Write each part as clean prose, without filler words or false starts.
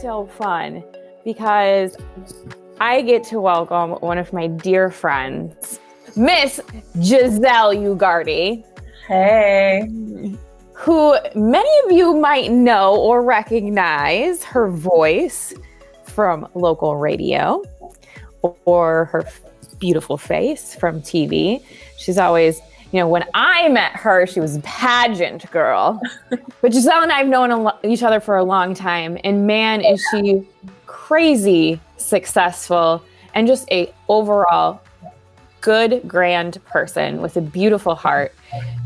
so fun because I get to welcome one of my dear friends, Miss Giselle Ugarte. Hey. Who many of you might know or recognize her voice from local radio or her beautiful face from TV. She's always, when I met her, she was a pageant girl. But Giselle and I have known each other for a long time. And man, is she crazy successful and just a overall good, grand person with a beautiful heart.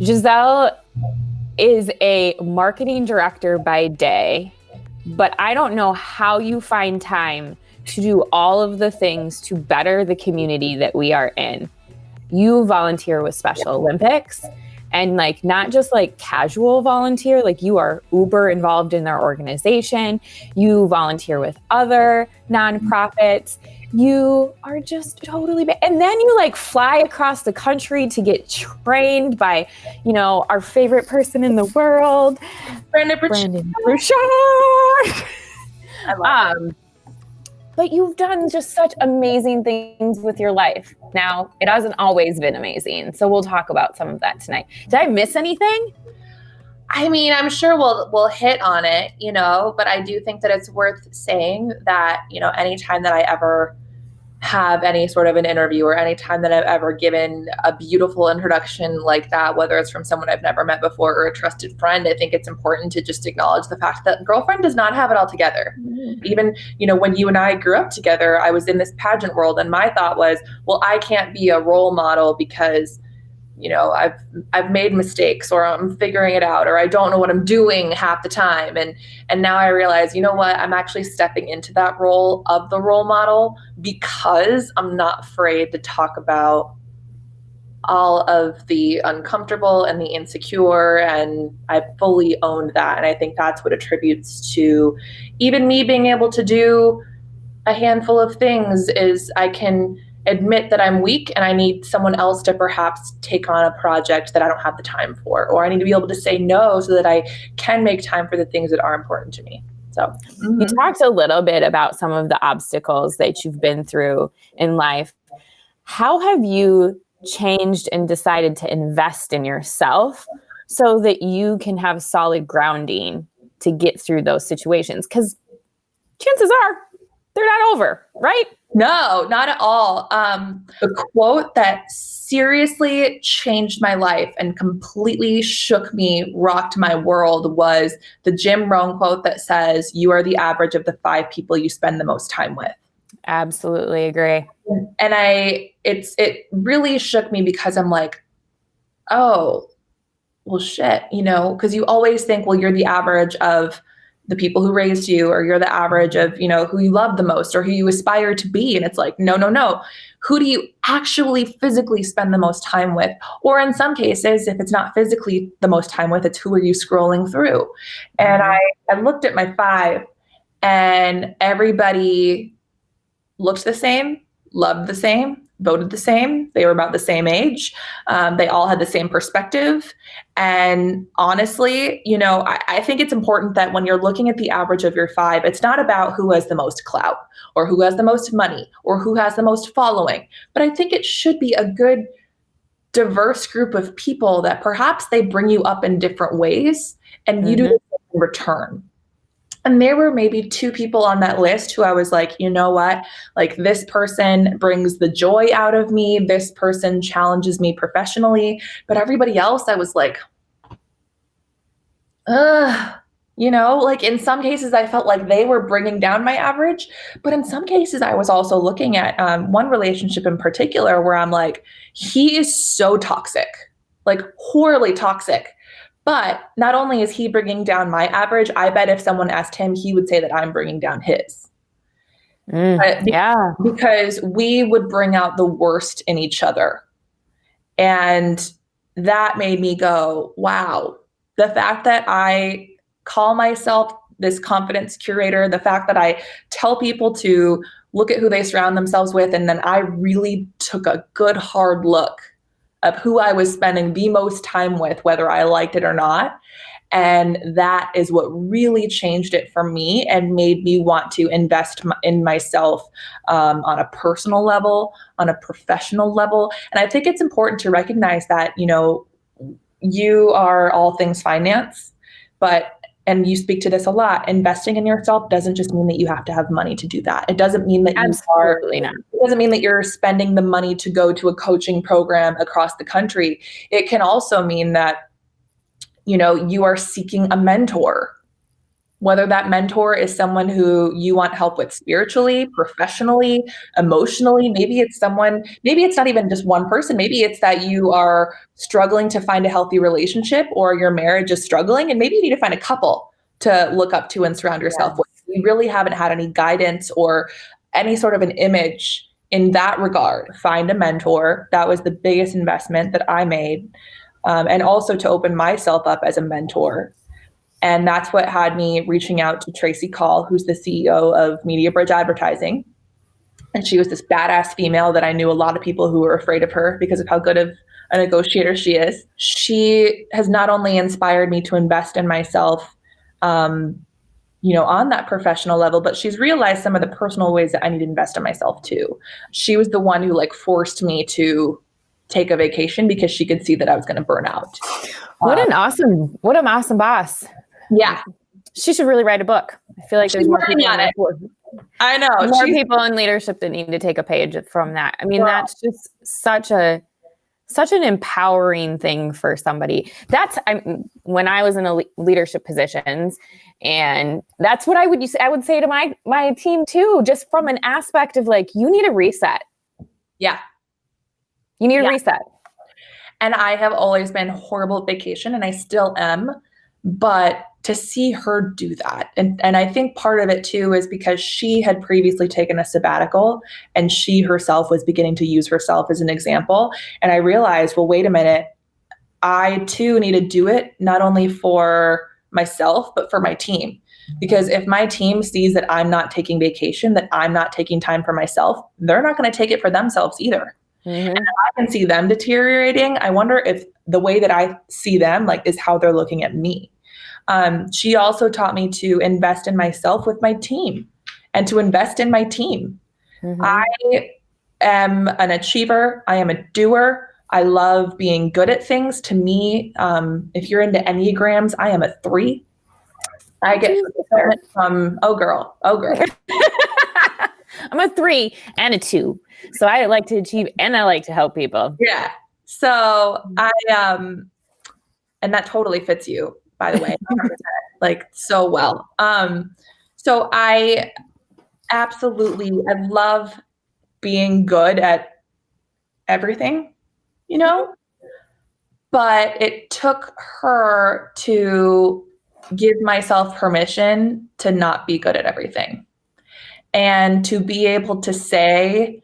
Giselle is a marketing director by day, but I don't know how you find time to do all of the things to better the community that we are in. You volunteer with Special Olympics, and not just casual volunteer, you are uber involved in their organization. You volunteer with other nonprofits. You are just totally and then you fly across the country to get trained by, our favorite person in the world, Brandon Burchard. I love it. But you've done just such amazing things with your life. Now, it hasn't always been amazing, so we'll talk about some of that tonight. Did I miss anything? I mean, I'm sure we'll hit on it, but I do think that it's worth saying that, anytime that I ever have any sort of an interview or anytime that I've ever given a beautiful introduction like that, whether it's from someone I've never met before or a trusted friend, I think it's important to just acknowledge the fact that girlfriend does not have it all together. Mm-hmm. Even, when you and I grew up together, I was in this pageant world and my thought was, well, I can't be a role model because I've made mistakes or I'm figuring it out or I don't know what I'm doing half the time. And now I realize, I'm actually stepping into that role of the role model because I'm not afraid to talk about all of the uncomfortable and the insecure, and I fully owned that. And I think that's what attributes to even me being able to do a handful of things is I can admit that I'm weak and I need someone else to perhaps take on a project that I don't have the time for, or I need to be able to say no so that I can make time for the things that are important to me. So You talked a little bit about some of the obstacles that you've been through in life. How have you changed and decided to invest in yourself so that you can have solid grounding to get through those situations? Because chances are they're not over, right? No, not at all. The quote that seriously changed my life and completely shook me, rocked my world was the Jim Rohn quote that says, "You are the average of the 5 people you spend the most time with." Absolutely agree. And it really shook me because I'm like, oh, well, shit, because you always think, well, you're the average of the people who raised you, or you're the average of, who you love the most or who you aspire to be. And it's like, no. Who do you actually physically spend the most time with? Or in some cases, if it's not physically the most time with, it's who are you scrolling through? And I looked at my 5 and everybody looked the same, loved the same, voted the same. They were about the same age. They all had the same perspective. And honestly, I think it's important that when you're looking at the average of your 5, it's not about who has the most clout or who has the most money or who has the most following. But I think it should be a good, diverse group of people that perhaps they bring you up in different ways and you do the same in return. And there were maybe 2 people on that list who I was like, you know what? This person brings the joy out of me. This person challenges me professionally. But everybody else, I was like, in some cases, I felt like they were bringing down my average. But in some cases, I was also looking at one relationship in particular where I'm like, he is so toxic, horribly toxic. But not only is he bringing down my average, I bet if someone asked him, he would say that I'm bringing down his. Because we would bring out the worst in each other. And that made me go, wow, the fact that I call myself this confidence curator, the fact that I tell people to look at who they surround themselves with, and then I really took a good hard look of who I was spending the most time with, whether I liked it or not. And that is what really changed it for me and made me want to invest in myself on a personal level, on a professional level. And I think it's important to recognize that, you are all things finance, and you speak to this a lot, investing in yourself doesn't just mean that you have to have money to do that. It doesn't mean that Absolutely not. It doesn't mean that you're spending the money to go to a coaching program across the country. It can also mean that, you are seeking a mentor, whether that mentor is someone who you want help with spiritually, professionally, emotionally. Maybe it's not even just one person. Maybe it's that you are struggling to find a healthy relationship, or your marriage is struggling, and maybe you need to find a couple to look up to and surround yourself with. You really haven't had any guidance or any sort of an image in that regard. Find a mentor. That was the biggest investment that I made. And also to open myself up as a mentor. And that's what had me reaching out to Tracy Call, who's the CEO of Media Bridge Advertising. And she was this badass female that I knew a lot of people who were afraid of her because of how good of a negotiator she is. She has not only inspired me to invest in myself, on that professional level, but she's realized some of the personal ways that I need to invest in myself too. She was the one who forced me to take a vacation because she could see that I was going to burn out. What an awesome boss. Yeah. She should really write a book. I feel like there's more people on it. I know. More people in leadership that need to take a page from that. I mean, that's just such an empowering thing for somebody. When I was in leadership positions, and that's what I would say to my team too, just from an aspect of you need a reset. Yeah. You need a reset. And I have always been horrible at vacation, and I still am. But to see her do that, and I think part of it too is because she had previously taken a sabbatical, and she herself was beginning to use herself as an example. And I realized, well, wait a minute, I too need to do it not only for myself, but for my team. Because if my team sees that I'm not taking vacation, that I'm not taking time for myself, they're not going to take it for themselves either. Mm-hmm. And if I can see them deteriorating, I wonder if the way that I see them is how they're looking at me. She also taught me to invest in myself with my team and to invest in my team. Mm-hmm. I am an achiever. I am a doer. I love being good at things. To me, if you're into Enneagrams, I am a 3. I get fulfillment from, oh girl. I'm a 3 and a 2. So I like to achieve and I like to help people. Yeah. So and that totally fits you, by the way, 100%, so well. So I love being good at everything, but it took her to give myself permission to not be good at everything, and to be able to say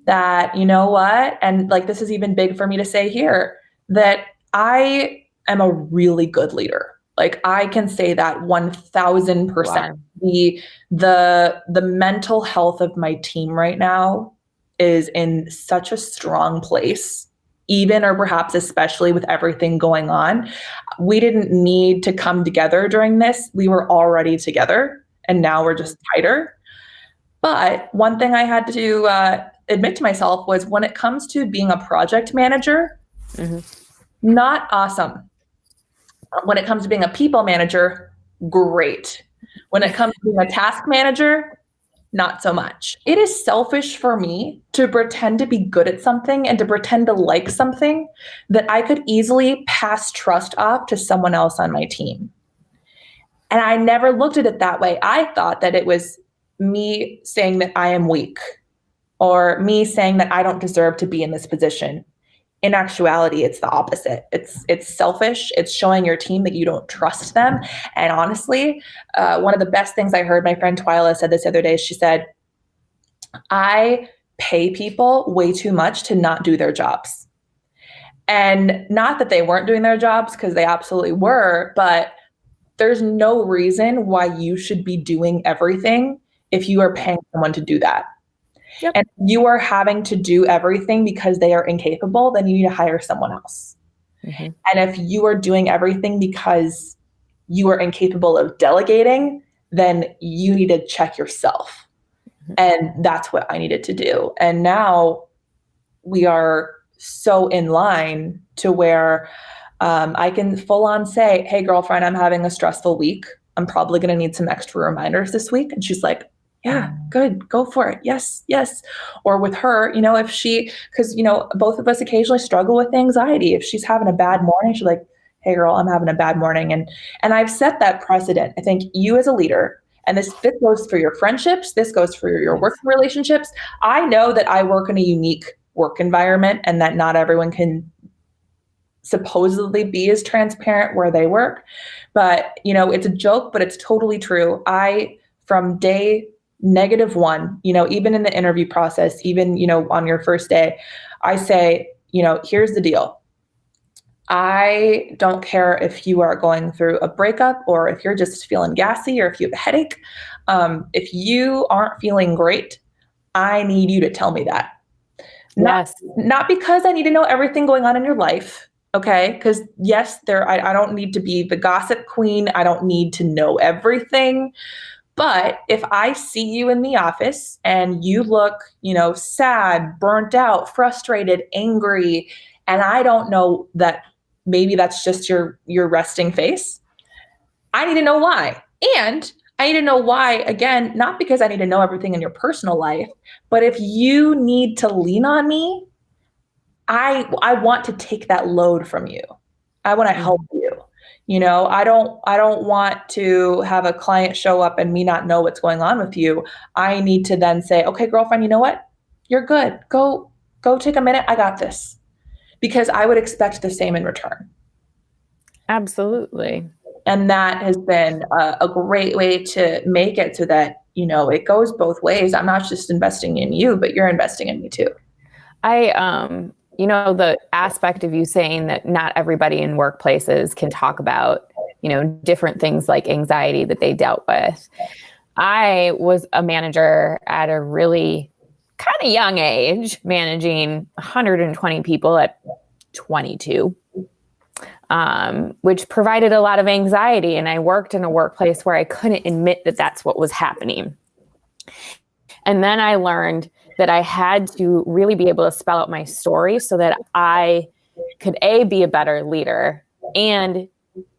that, you know what, and this is even big for me to say here, that I am a really good leader. I can say that 1,000%. Wow. The mental health of my team right now is in such a strong place, even or perhaps especially with everything going on. We didn't need to come together during this. We were already together, and now we're just tighter. But one thing I had to admit to myself was, when it comes to being a project manager, mm-hmm. not awesome. When it comes to being a people manager, great. When it comes to being a task manager, not so much. It is selfish for me to pretend to be good at something and to pretend to like something that I could easily pass trust off to someone else on my team. And I never looked at it that way. I thought that it was me saying that I am weak, or me saying that I don't deserve to be in this position. In actuality, it's the opposite. It's selfish. It's showing your team that you don't trust them. And honestly, one of the best things I heard, my friend Twyla said this the other day, she said, I pay people way too much to not do their jobs. And not that they weren't doing their jobs, because they absolutely were, but there's no reason why you should be doing everything if you are paying someone to do that. Yep. And if you are having to do everything because they are incapable, then you need to hire someone else. Mm-hmm. And if you are doing everything because you are incapable of delegating, then you need to check yourself. And that's what I needed to do. And now we are so in line to where I can full on say, hey, girlfriend, I'm having a stressful week. I'm probably going to need some extra reminders this week. And she's like, yeah, good. Go for it. Yes, yes. Or with her, you know, if she, because, you know, both of us occasionally struggle with anxiety. If she's having a bad morning, she's like, hey, girl, I'm having a bad morning. And I've set that precedent. I think you as a leader, and this goes for your friendships, this goes for your working relationships. I know that I work in a unique work environment and that not everyone can supposedly be as transparent where they work. But, you know, it's a joke, but it's totally true. From day -1, you know, even in the interview process, even, you know, on your first day, I say, you know, here's the deal. I don't care if you are going through a breakup or if you're just feeling gassy or if you have a headache. If you aren't feeling great, I need you to tell me that. Yes. Not because I need to know everything going on in your life. Okay. Because yes, I don't need to be the gossip queen. I don't need to know everything. But if I see you in the office and you look, you know, sad, burnt out, frustrated, angry, and I don't know that maybe that's just your resting face, I need to know why. And I need to know why, again, not because I need to know everything in your personal life, but if you need to lean on me, I want to take that load from you. I want to help you. You know, I don't want to have a client show up and me not know what's going on with you. I need to then say, okay, girlfriend, you know what? You're good. Go take a minute. I got this. Because I would expect the same in return. Absolutely. And that has been a great way to make it so that, you know, it goes both ways. I'm not just investing in you, but you're investing in me too. You know, the aspect of you saying that not everybody in workplaces can talk about, you know, different things like anxiety that they dealt with. I was a manager at a really kind of young age, managing 120 people at 22, which provided a lot of anxiety. And I worked in a workplace where I couldn't admit that that's what was happening. And then I learned that I had to really be able to spell out my story so that I could be a better leader and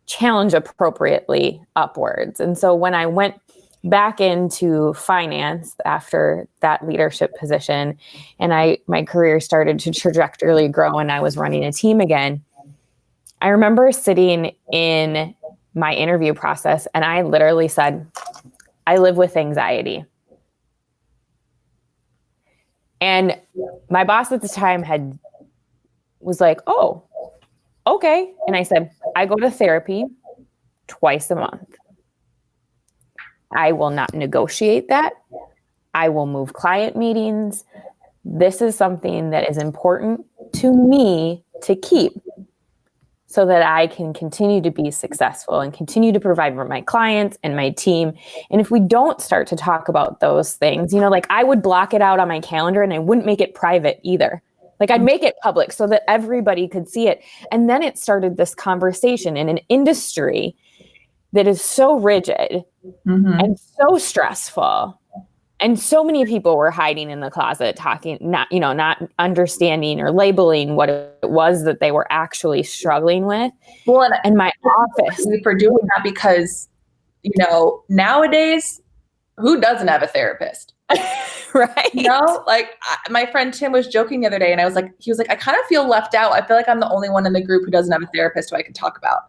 challenge appropriately upwards. And so when I went back into finance after that leadership position and my career started to trajectorily grow and I was running a team again, I remember sitting in my interview process and I literally said, I live with anxiety. And my boss at the time was like, oh, okay. And I said, I go to therapy twice a month. I will not negotiate that. I will move client meetings. This is something that is important to me to keep so that I can continue to be successful and continue to provide for my clients and my team. And if we don't start to talk about those things, you know, like I would block it out on my calendar and I wouldn't make it private either. Like I'd make it public so that everybody could see it. And then it started this conversation in an industry that is so rigid and so stressful. And so many people were hiding in the closet, talking, not understanding or labeling what it was that they were actually struggling with. Well, and my office for doing that because, you know, nowadays, who doesn't have a therapist? Right. You know, like my friend Tim was joking the other day and he was like, I kind of feel left out. I feel like I'm the only one in the group who doesn't have a therapist who I can talk about.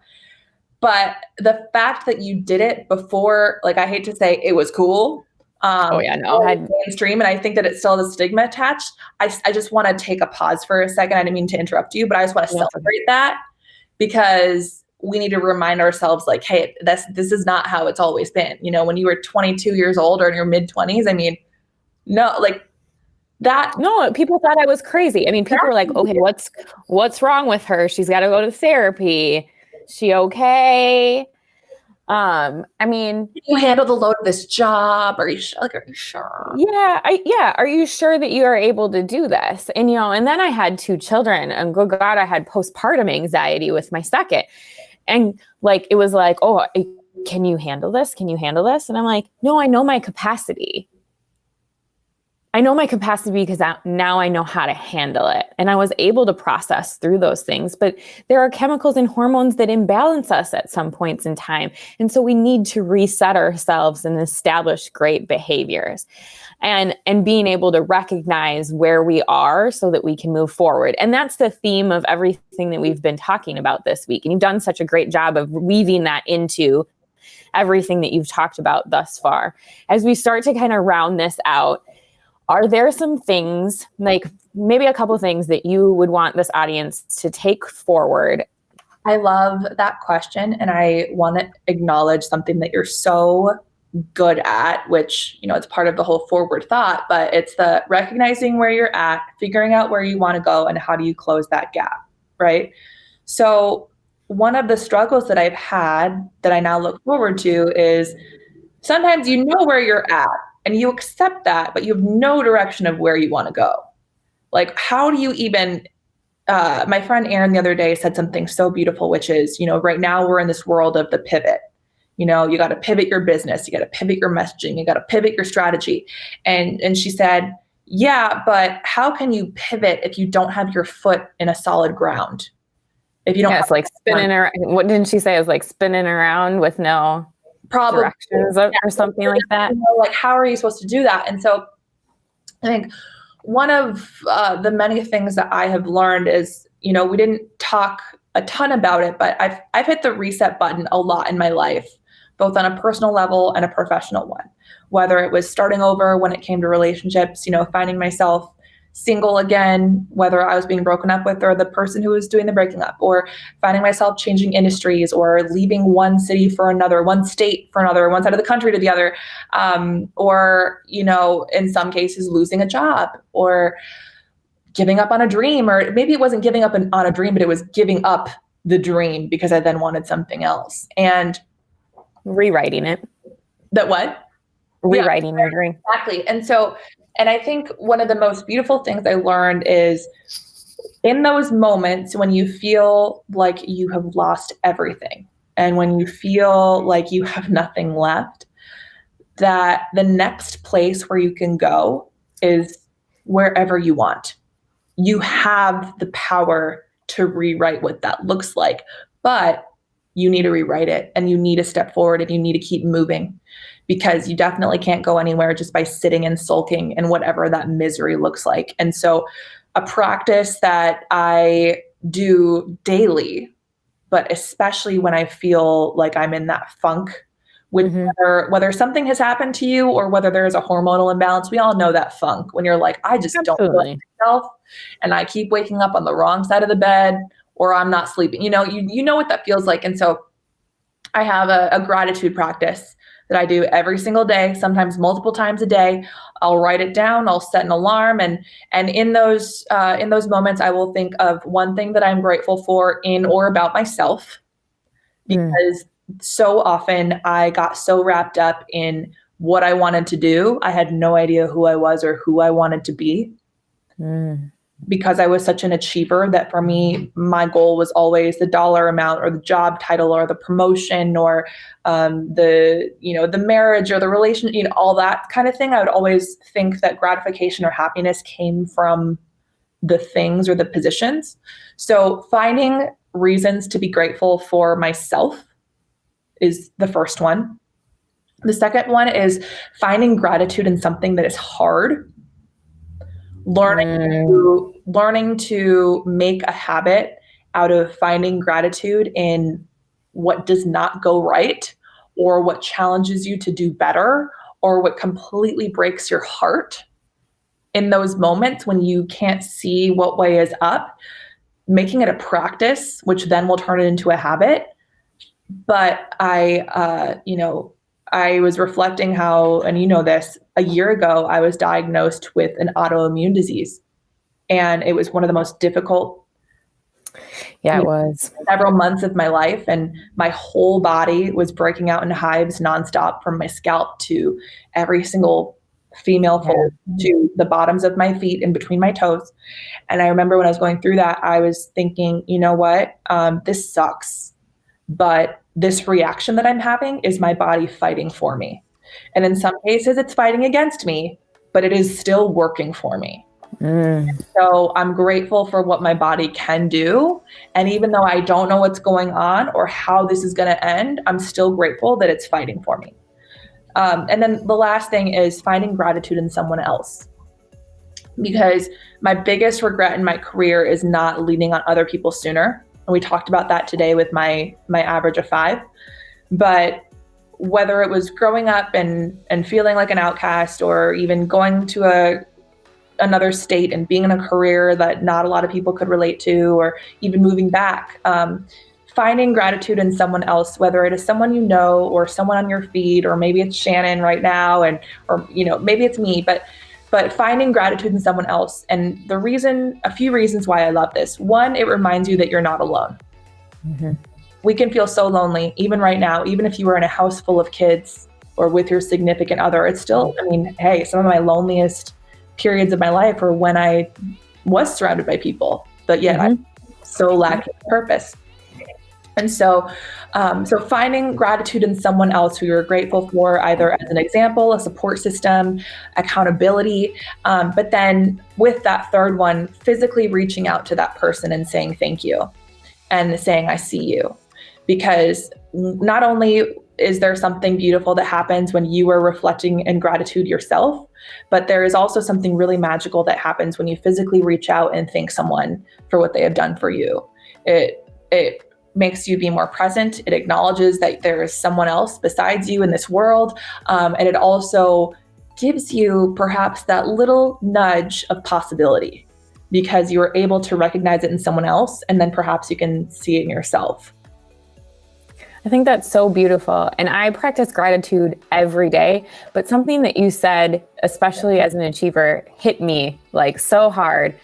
But the fact that you did it before, like, I hate to say it was cool. Mainstream, and I think that it still has a stigma attached. I just want to take a pause for a second. I didn't mean to interrupt you, but I just want to celebrate that because we need to remind ourselves, like, hey, this is not how it's always been. You know, when you were 22 years old or in your mid 20s, I mean, no, like that. No, people thought I was crazy. I mean, people were like, okay, what's wrong with her? She's got to go to therapy. She okay? I mean, can you handle the load of this job? Are you sure? Yeah. Are you sure that you are able to do this? And, you know, and then I had 2 children and good God, I had postpartum anxiety with my second. And like, it was like, oh, can you handle this? Can you handle this? And I'm like, no, I know my capacity. I know my capacity because now I know how to handle it. And I was able to process through those things. But there are chemicals and hormones that imbalance us at some points in time. And so we need to reset ourselves and establish great behaviors. And being able to recognize where we are so that we can move forward. And that's the theme of everything that we've been talking about this week. And you've done such a great job of weaving that into everything that you've talked about thus far. As we start to kind of round this out, are there some things, like maybe a couple of things that you would want this audience to take forward? I love that question. And I want to acknowledge something that you're so good at, which, you know, it's part of the whole forward thought, but it's the recognizing where you're at, figuring out where you want to go, and how do you close that gap, right? So one of the struggles that I've had that I now look forward to is sometimes you know where you're at and you accept that, but you have no direction of where you want to go. Like, how do you even, my friend Erin the other day said something so beautiful, which is, you know, right now we're in this world of the pivot. You know, you got to pivot your business, you got to pivot your messaging, you got to pivot your strategy. And she said, yeah, but how can you pivot if you don't have your foot in a solid ground? If you don't, it's like spinning around. What didn't she say? It was like spinning around with no directions or something like that. You know, like, how are you supposed to do that? And so I think one of the many things that I have learned is, you know, we didn't talk a ton about it, but I've hit the reset button a lot in my life, both on a personal level and a professional one. Whether it was starting over when it came to relationships, you know, finding myself single again, whether I was being broken up with or the person who was doing the breaking up, or finding myself changing industries or leaving one city for another, one state for another, one side of the country to the other, or, you know, in some cases losing a job or giving up on a dream, or maybe it wasn't giving up on a dream, but it was giving up the dream because I then wanted something else. And rewriting it. That what? Rewriting your dream. Exactly. And so, and I think one of the most beautiful things I learned is in those moments when you feel like you have lost everything and when you feel like you have nothing left, that the next place where you can go is wherever you want. You have the power to rewrite what that looks like, but you need to rewrite it and you need to step forward and you need to keep moving, because you definitely can't go anywhere just by sitting and sulking and whatever that misery looks like. And so a practice that I do daily, but especially when I feel like I'm in that funk, with whether something has happened to you or whether there's a hormonal imbalance, we all know that funk when you're like, I just don't feel like myself and I keep waking up on the wrong side of the bed or I'm not sleeping. You know, you know what that feels like. And so I have a gratitude practice that I do every single day, sometimes multiple times a day. I'll write it down, I'll set an alarm, and in those moments, I will think of one thing that I'm grateful for in or about myself, because so often I got so wrapped up in what I wanted to do, I had no idea who I was or who I wanted to be. Because I was such an achiever that for me, my goal was always the dollar amount or the job title or the promotion or the marriage or the relation, you know, all that kind of thing. I would always think that gratification or happiness came from the things or the positions. So finding reasons to be grateful for myself is the first one. The second one is finding gratitude in something that is hard. Learning to make a habit out of finding gratitude in what does not go right or what challenges you to do better or what completely breaks your heart in those moments when you can't see what way is up, making it a practice, which then will turn it into a habit. But I was reflecting how, and you know this, a year ago, I was diagnosed with an autoimmune disease. And it was one of the most difficult it was several months of my life. And my whole body was breaking out in hives nonstop, from my scalp to every single female fold to the bottoms of my feet and between my toes. And I remember when I was going through that, I was thinking, you know what, this sucks. but this reaction that I'm having is my body fighting for me. And in some cases, it's fighting against me, but it is still working for me. So I'm grateful for what my body can do. And even though I don't know what's going on or how this is going to end, I'm still grateful that it's fighting for me. And then the last thing is finding gratitude in someone else. Because my biggest regret in my career is not leaning on other people sooner. And we talked about that today with my average of 5. But whether it was growing up and feeling like an outcast, or even going to another state and being in a career that not a lot of people could relate to, or even moving back, finding gratitude in someone else, whether it is someone you know or someone on your feed, or maybe it's Shannon right now, or maybe it's me, but finding gratitude in someone else. And a few reasons why I love this. One, it reminds you that you're not alone. Mm-hmm. We can feel so lonely, even right now, even if you were in a house full of kids or with your significant other. It's still, hey, some of my loneliest periods of my life were when I was surrounded by people, but yet I'm so lacking purpose. And so finding gratitude in someone else who you're grateful for, either as an example, a support system, accountability, but then with that third one, physically reaching out to that person and saying thank you and saying, I see you. Because not only is there something beautiful that happens when you are reflecting in gratitude yourself, but there is also something really magical that happens when you physically reach out and thank someone for what they have done for you. It makes you be more present. It acknowledges that there is someone else besides you in this world. And it also gives you perhaps that little nudge of possibility, because you are able to recognize it in someone else, and then perhaps you can see it in yourself. I think that's so beautiful. And I practice gratitude every day, but something that you said, especially as an achiever, hit me like so hard.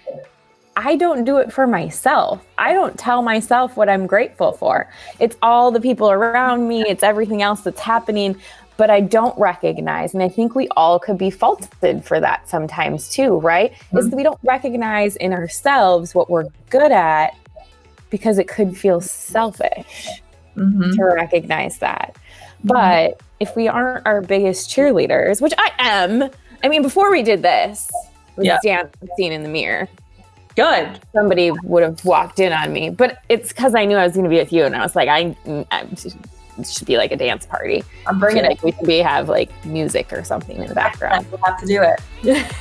I don't do it for myself. I don't tell myself what I'm grateful for. It's all the people around me. It's everything else that's happening, but I don't recognize. And I think we all could be faulted for that sometimes too, right? Mm-hmm. Is that we don't recognize in ourselves what we're good at, because it could feel selfish. Mm-hmm. To recognize that. But if we aren't our biggest cheerleaders, which I am, before we did this, was dancing in the mirror. Good. Somebody would have walked in on me, but it's because I knew I was going to be with you, and I was like, it should be like a dance party. I'm bringing it. Like we should have like music or something in the background. We'll have to do it.